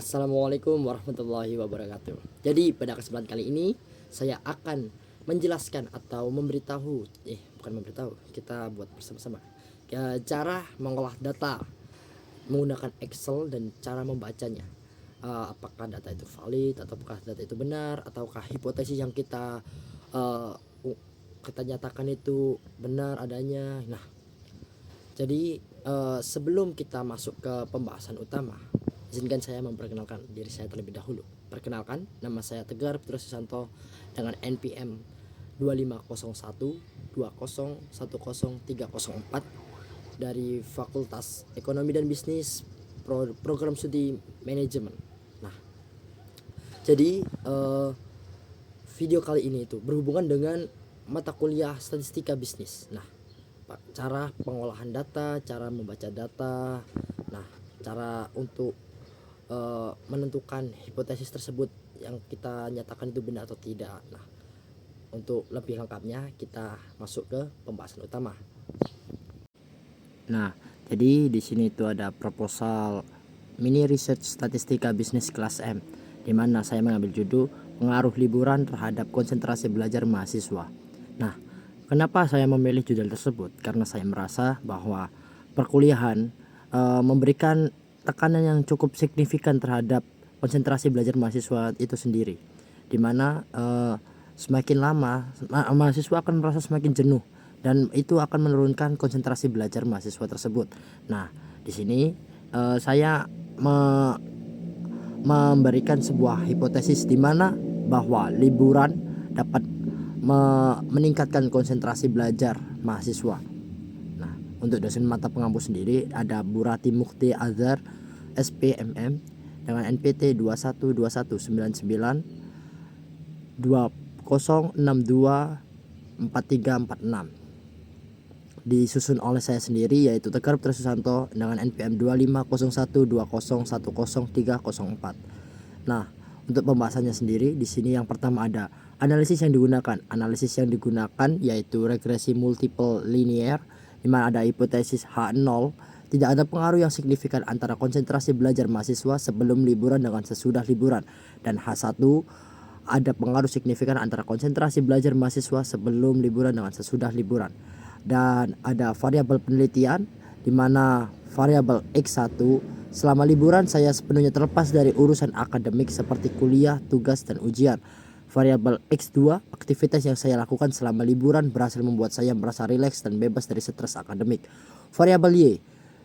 Assalamualaikum warahmatullahi wabarakatuh. Jadi pada kesempatan kali ini saya akan menjelaskan atau memberitahu, bukan memberitahu, kita buat bersama-sama cara mengolah data menggunakan Excel dan cara membacanya. Apakah data itu valid, ataukah data itu benar, ataukah hipotesis yang uh, kita nyatakan itu benar adanya. Nah, jadi sebelum kita masuk ke pembahasan utama, izinkan saya memperkenalkan diri saya terlebih dahulu. Perkenalkan, nama saya Tegar Putra Susanto dengan NPM 250120103004 dari Fakultas Ekonomi dan Bisnis, Program Studi Manajemen. Nah, jadi video kali ini itu berhubungan dengan mata kuliah Statistika Bisnis. Nah, cara pengolahan data, cara membaca data, nah cara untuk menentukan hipotesis tersebut yang kita nyatakan itu benar atau tidak. Nah, untuk lebih lengkapnya kita masuk ke pembahasan utama. Nah, jadi di sini itu ada proposal mini research statistika bisnis kelas M, di mana saya mengambil judul pengaruh liburan terhadap konsentrasi belajar mahasiswa. Nah, kenapa saya memilih judul tersebut? Karena saya merasa bahwa perkuliahan memberikan tekanan yang cukup signifikan terhadap konsentrasi belajar mahasiswa itu sendiri, di mana semakin lama mahasiswa akan merasa semakin jenuh dan itu akan menurunkan konsentrasi belajar mahasiswa tersebut. Nah, di sini saya memberikan sebuah hipotesis di mana bahwa liburan dapat meningkatkan konsentrasi belajar mahasiswa. Nah, untuk dosen mata pengampu sendiri ada Burati Mukti Azhar SPMM dengan NPT 21219920624346, disusun oleh saya sendiri yaitu Tegar Putra Susanto dengan NPM 250120103004. Nah, untuk pembahasannya sendiri di sini yang pertama ada analisis yang digunakan. Analisis yang digunakan yaitu regresi multiple linear, di mana ada hipotesis H0 tidak ada pengaruh yang signifikan antara konsentrasi belajar mahasiswa sebelum liburan dengan sesudah liburan, dan H1 ada pengaruh signifikan antara konsentrasi belajar mahasiswa sebelum liburan dengan sesudah liburan. Dan ada variabel penelitian di mana variabel X1, selama liburan saya sepenuhnya terlepas dari urusan akademik seperti kuliah, tugas, dan ujian. Variabel X2, aktivitas yang saya lakukan selama liburan berhasil membuat saya merasa rileks dan bebas dari stres akademik. Variabel Y,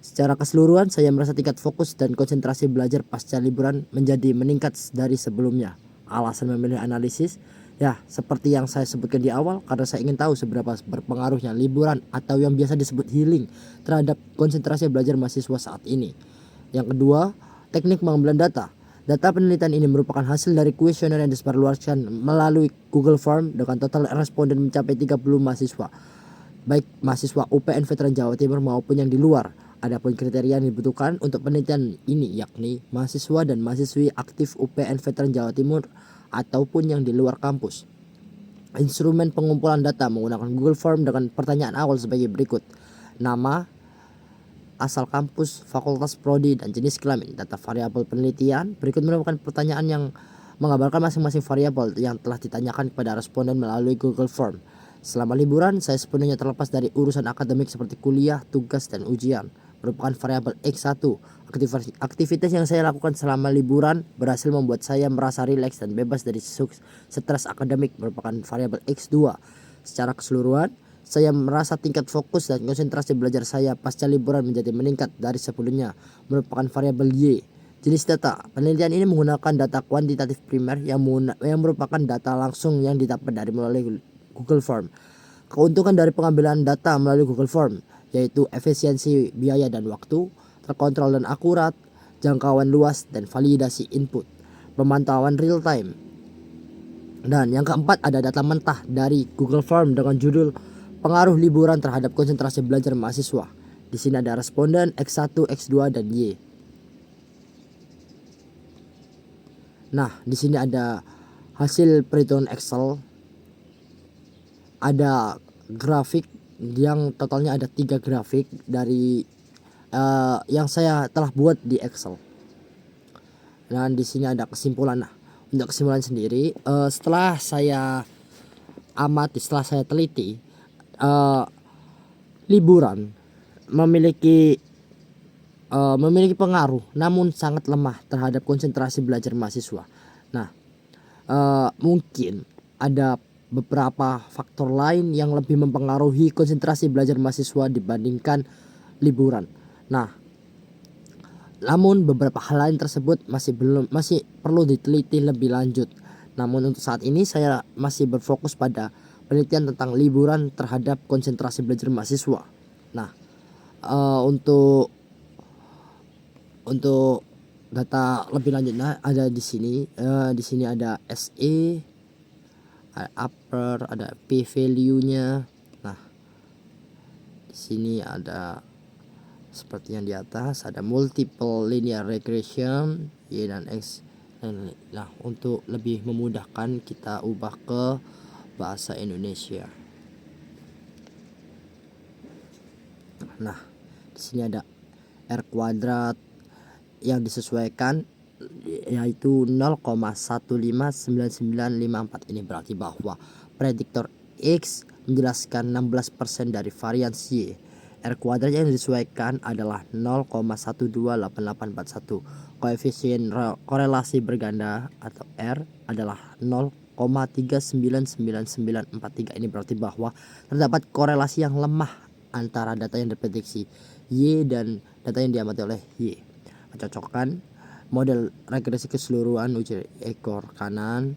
secara keseluruhan saya merasa tingkat fokus dan konsentrasi belajar pasca liburan menjadi meningkat dari sebelumnya. Alasan memilih analisis, ya seperti yang saya sebutkan di awal, karena saya ingin tahu seberapa berpengaruhnya liburan atau yang biasa disebut healing terhadap konsentrasi belajar mahasiswa saat ini. Yang kedua, teknik pengambilan data. Data penelitian ini merupakan hasil dari kuesioner yang disebarluaskan melalui Google Form dengan total responden mencapai 30 mahasiswa, baik mahasiswa UPN Veteran Jawa Timur maupun yang di luar. Adapun kriteria yang dibutuhkan untuk penelitian ini yakni mahasiswa dan mahasiswi aktif UPN Veteran Jawa Timur ataupun yang di luar kampus. Instrumen pengumpulan data menggunakan Google Form dengan pertanyaan awal sebagai berikut: nama, asal kampus, fakultas, prodi, dan jenis kelamin. Data variabel penelitian berikut merupakan pertanyaan yang mengabarkan masing-masing variabel yang telah ditanyakan kepada responden melalui Google Form. Selama liburan, saya sepenuhnya terlepas dari urusan akademik seperti kuliah, tugas, dan ujian. Merupakan variabel X1. Aktivitas yang saya lakukan selama liburan berhasil membuat saya merasa rileks dan bebas dari stres akademik. Merupakan variabel X2. Secara keseluruhan, saya merasa tingkat fokus dan konsentrasi belajar saya pasca liburan menjadi meningkat dari sebelumnya. Merupakan variabel Y. Jenis data. Penelitian ini menggunakan data kuantitatif primer yang merupakan data langsung yang didapat dari melalui Google Form. Keuntungan dari pengambilan data melalui Google Form yaitu efisiensi biaya dan waktu, terkontrol dan akurat, jangkauan luas, dan validasi input, pemantauan real time. Dan yang keempat ada data mentah dari Google Form dengan judul pengaruh liburan terhadap konsentrasi belajar mahasiswa. Di sini ada responden X1, X2, dan Y. Nah, di sini ada hasil perhitungan Excel, ada grafik yang totalnya ada 3 grafik dari yang saya telah buat di Excel. Dan di sini ada kesimpulan. Nah, untuk kesimpulan sendiri, setelah saya amati, setelah saya teliti, liburan memiliki pengaruh namun sangat lemah terhadap konsentrasi belajar mahasiswa. Nah, mungkin ada beberapa faktor lain yang lebih mempengaruhi konsentrasi belajar mahasiswa dibandingkan liburan. Nah, namun beberapa hal lain tersebut masih perlu diteliti lebih lanjut. Namun untuk saat ini saya masih berfokus pada penelitian tentang liburan terhadap konsentrasi belajar mahasiswa. Nah, untuk data lebih lanjutnya ada di sini. Di sini ada SE, ada upper, ada P value-nya. Nah, di sini ada seperti yang di atas, ada multiple linear regression Y dan X. Nah, untuk lebih memudahkan kita ubah ke bahasa Indonesia. Nah, di sini ada R kuadrat yang disesuaikan yaitu 0,159954. Ini berarti bahwa prediktor X menjelaskan 16% dari varians Y. R kuadrat yang disesuaikan adalah 0,128841. Koefisien korelasi berganda atau R adalah 0,399943. Ini berarti bahwa terdapat korelasi yang lemah antara data yang diprediksi Y dan data yang diamati oleh Y. Cocokkan model regresi keseluruhan uji ekor kanan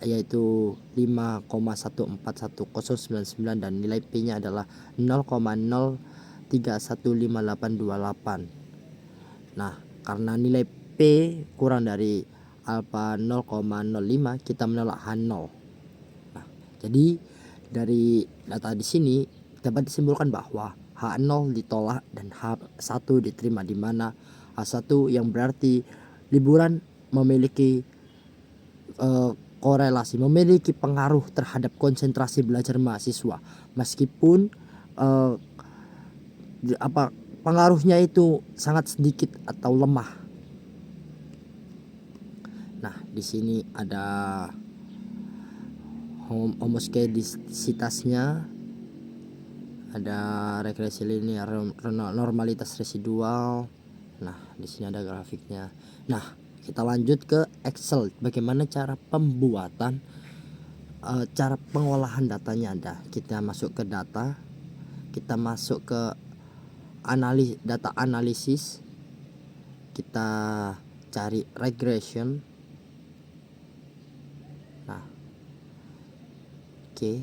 yaitu 5,141099 dan nilai P-nya adalah 0,031588. Nah, karena nilai P kurang dari alfa 0,05, kita menolak H0. Nah, jadi dari data di sini dapat disimpulkan bahwa H0 ditolak dan H1 diterima, di mana H1 yang berarti liburan memiliki korelasi, memiliki pengaruh terhadap konsentrasi belajar mahasiswa, meskipun pengaruhnya itu sangat sedikit atau lemah. Nah, di sini ada homoskedisitasnya, ada regresi linear, normalitas residual. Nah, di sini ada grafiknya. Nah, kita lanjut ke Excel. Bagaimana cara pembuatan, cara pengolahan datanya ada. Kita masuk ke data, kita masuk ke data analisis, kita cari regression. Nah, oke.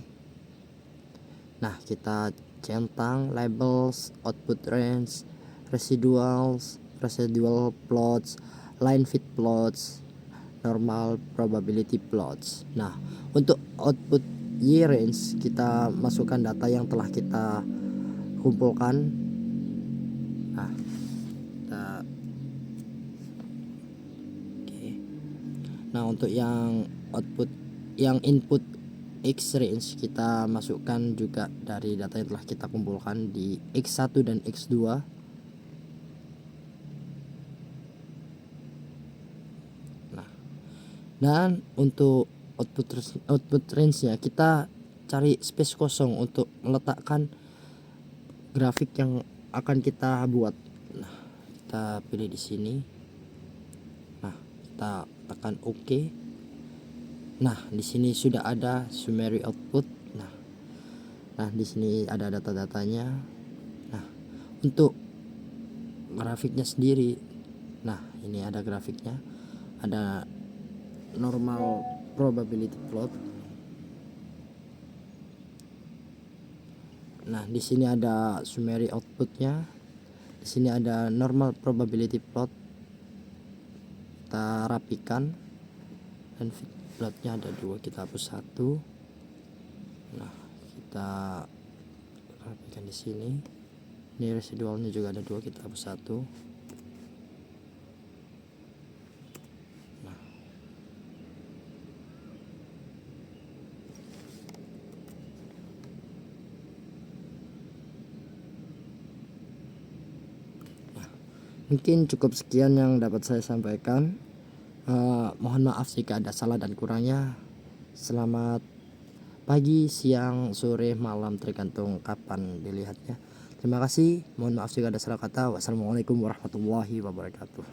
Nah, kita centang labels, output range, residual plots, line fit plots, normal probability plots. Nah, untuk output Y range kita masukkan data yang telah kita kumpulkan. Nah, nah untuk yang input X range kita masukkan juga dari data yang telah kita kumpulkan di X1 dan X2. Dan untuk output range-nya kita cari space kosong untuk meletakkan grafik yang akan kita buat. Nah, kita pilih di sini. Nah, kita tekan OK. Nah, di sini sudah ada summary output. Nah, di sini ada data-datanya. Nah, untuk grafiknya sendiri, nah ini ada grafiknya, ada normal probability plot. Nah, di sini ada summary outputnya, di sini ada normal probability plot. Kita rapikan dan fit plotnya ada 2, kita hapus 1. Nah, kita rapikan di sini. Ini residualnya juga ada 2, kita hapus 1. Mungkin cukup sekian yang dapat saya sampaikan. Mohon maaf jika ada salah dan kurangnya. Selamat pagi, siang, sore, malam, tergantung kapan dilihatnya. Terima kasih. Mohon maaf jika ada salah kata. Wassalamualaikum warahmatullahi wabarakatuh.